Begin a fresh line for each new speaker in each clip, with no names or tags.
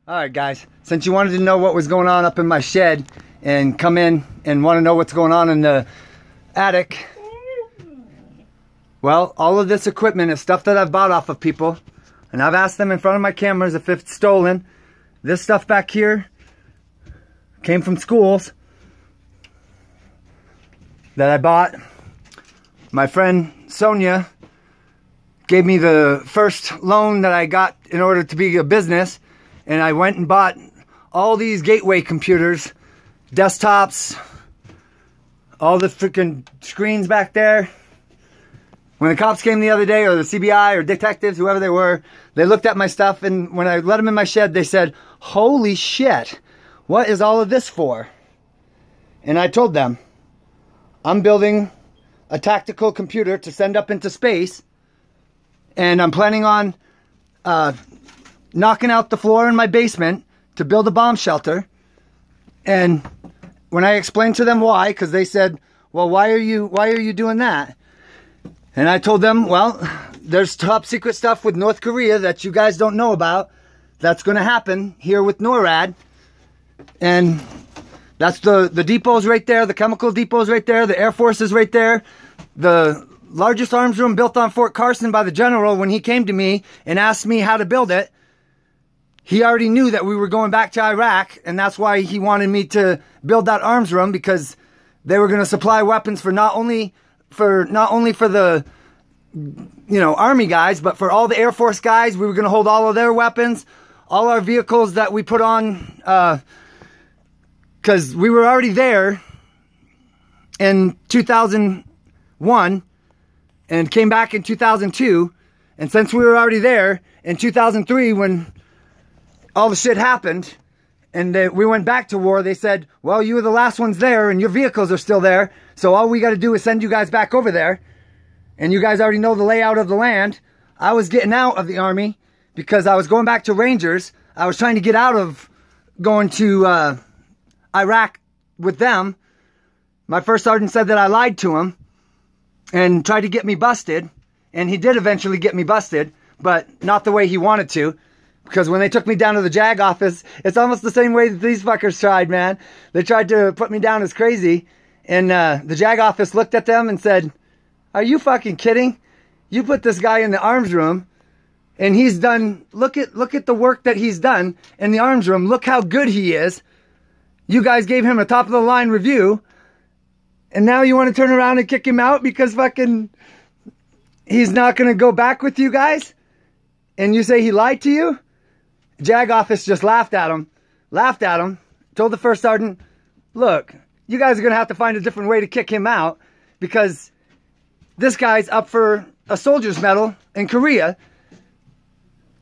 Alright guys, since you wanted to know what was going on up in my shed and come in and want to know what's going on in the attic, well, all of this equipment is stuff that I've bought off of people, and I've asked them in front of my cameras if it's stolen. This stuff back here came from schools that I bought. My friend Sonia gave me the first loan that I got in order to be a business, and I went and bought all these gateway computers, desktops, all the freaking screens back there. When the cops came the other day, or the CBI or detectives, whoever they were, they looked at my stuff, and when I let them in my shed, they said, "Holy shit, what is all of this for?" And I told them, I'm building a tactical computer to send up into space, and I'm planning on knocking out the floor in my basement to build a bomb shelter. And when I explained to them why, because they said, "Well, why are you doing that?" And I told them, well, there's top secret stuff with North Korea that you guys don't know about that's going to happen here with NORAD. And that's the depots right there, the chemical depots right there, the Air Force is right there. The largest arms room built on Fort Carson by the general, when he came to me and asked me how to build it, he already knew that we were going back to Iraq, and that's why he wanted me to build that arms room, because they were going to supply weapons for not only for the Army guys, but for all the Air Force guys. We were going to hold all of their weapons, all our vehicles that we put on, because we were already there in 2001 and came back in 2002. And since we were already there in 2003, when all the shit happened and we went back to war, they said, well, you were the last ones there and your vehicles are still there, so all we got to do is send you guys back over there, and you guys already know the layout of the land. I was getting out of the Army because I was going back to Rangers. I was trying to get out of going to Iraq with them. My first sergeant said that I lied to him and tried to get me busted, and he did eventually get me busted, but not the way he wanted to. Because when they took me down to the JAG office, it's almost the same way that these fuckers tried, man. They tried to put me down as crazy. And the JAG office looked at them and said, "Are you fucking kidding? You put this guy in the arms room, and he's done, look at the work that he's done in the arms room. Look how good he is. You guys gave him a top-of-the-line review, and now you want to turn around and kick him out because fucking he's not going to go back with you guys? And you say he lied to you?" JAG office just laughed at him, told the first sergeant, "Look, you guys are going to have to find a different way to kick him out, because this guy's up for a soldier's medal in Korea."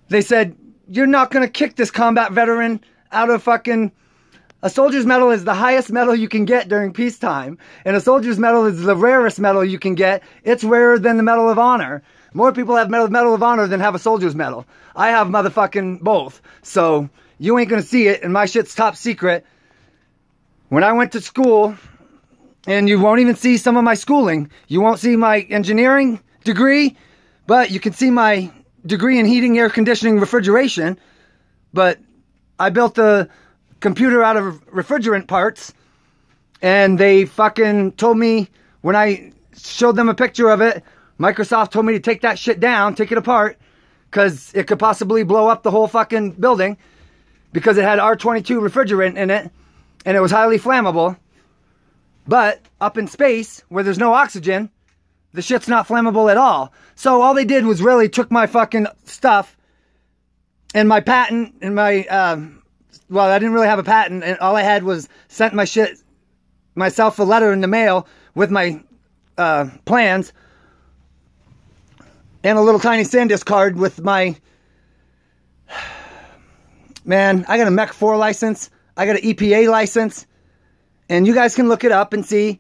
They said, "You're not going to kick this combat veteran out of fucking..." A soldier's medal is the highest medal you can get during peacetime, and a soldier's medal is the rarest medal you can get. It's rarer than the Medal of Honor. More people have Medal of Honor than have a soldier's medal. I have motherfucking both. So you ain't gonna see it, and my shit's top secret. When I went to school, and you won't even see some of my schooling. You won't see my engineering degree, but you can see my degree in heating, air conditioning, refrigeration. But I built a computer out of refrigerant parts, and they fucking told me, when I showed them a picture of it, Microsoft told me to take that shit down, take it apart, because it could possibly blow up the whole fucking building, because it had R-22 refrigerant in it, and it was highly flammable. But up in space, where there's no oxygen, the shit's not flammable at all. So all they did was really took my fucking stuff and my patent and my, well, I didn't really have a patent, and all I had was sent myself a letter in the mail with my plans, and a little tiny SanDisk card with my... Man, I got a Mech 4 license. I got an EPA license. And you guys can look it up and see.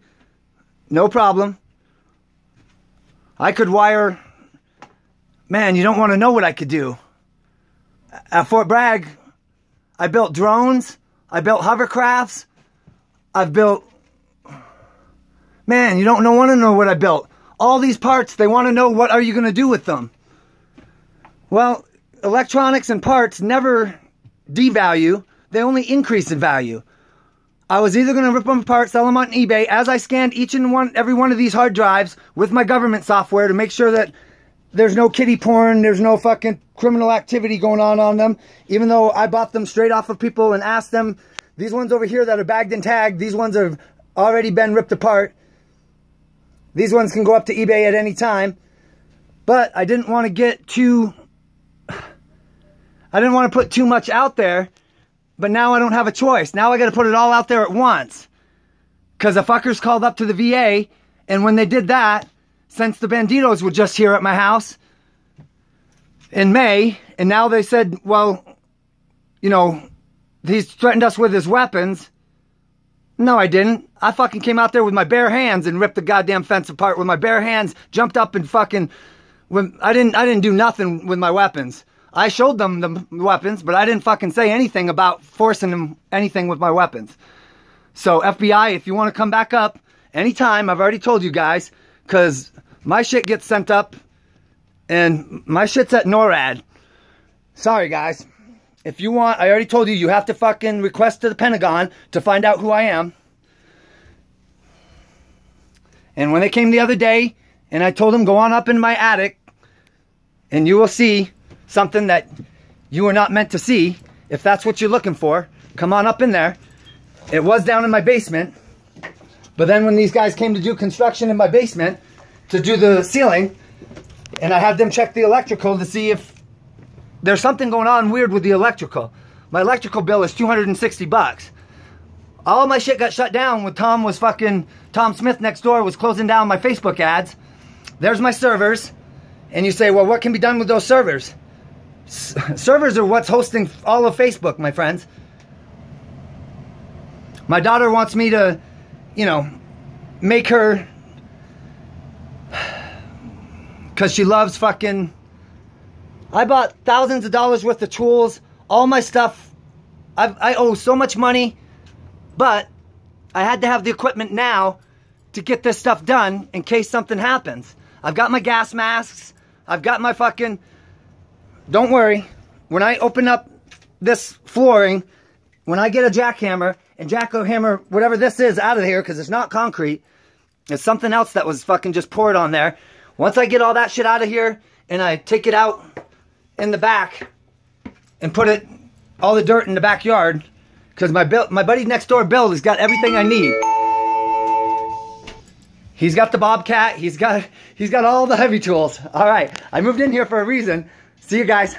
No problem. I could wire... Man, you don't want to know what I could do. At Fort Bragg, I built drones. I built hovercrafts. I've built... Man, you don't want to know what I built. All these parts, they want to know, what are you going to do with them? Well, electronics and parts never devalue. They only increase in value. I was either going to rip them apart, sell them on eBay, as I scanned every one of these hard drives with my government software to make sure that there's no kiddie porn, there's no fucking criminal activity going on them. Even though I bought them straight off of people and asked them, these ones over here that are bagged and tagged, these ones have already been ripped apart. These ones can go up to eBay at any time. But I didn't want to get too... I didn't want to put too much out there. But now I don't have a choice. Now I got to put it all out there at once. Because the fuckers called up to the VA. And when they did that, since the banditos were just here at my house in May, and now they said, well, you know, he's threatened us with his weapons. No, I didn't. I fucking came out there with my bare hands and ripped the goddamn fence apart with my bare hands, jumped up and fucking... I didn't do nothing with my weapons. I showed them the weapons, but I didn't fucking say anything about forcing them anything with my weapons. So FBI, if you want to come back up anytime, I've already told you guys, because my shit gets sent up and my shit's at NORAD. Sorry guys. If you want, I already told you, you have to fucking request to the Pentagon to find out who I am. And when they came the other day and I told them go on up in my attic and you will see something that you were not meant to see. If that's what you're looking for, come on up in there. It was down in my basement. But then when these guys came to do construction in my basement, to do the ceiling, and I had them check the electrical to see if there's something going on weird with the electrical. My electrical bill is $260. All of my shit got shut down when Tom Smith next door was closing down my Facebook ads. There's my servers. And you say, well, what can be done with those servers? Servers are what's hosting all of Facebook, my friends. My daughter wants me to, you know, make her, because she loves fucking... I bought thousands of dollars worth of tools, all my stuff. I owe so much money, but I had to have the equipment now to get this stuff done in case something happens. I've got my gas masks. I've got my fucking... Don't worry. When I open up this flooring, when I get a jackhammer and jackhammer whatever this is out of here, because it's not concrete, it's something else that was fucking just poured on there. Once I get all that shit out of here and I take it out in the back and put it, all the dirt in the backyard, because my buddy next door, Bill, has got everything I need. He's got the Bobcat. He's got all the heavy tools. All right. I moved in here for a reason. See you guys.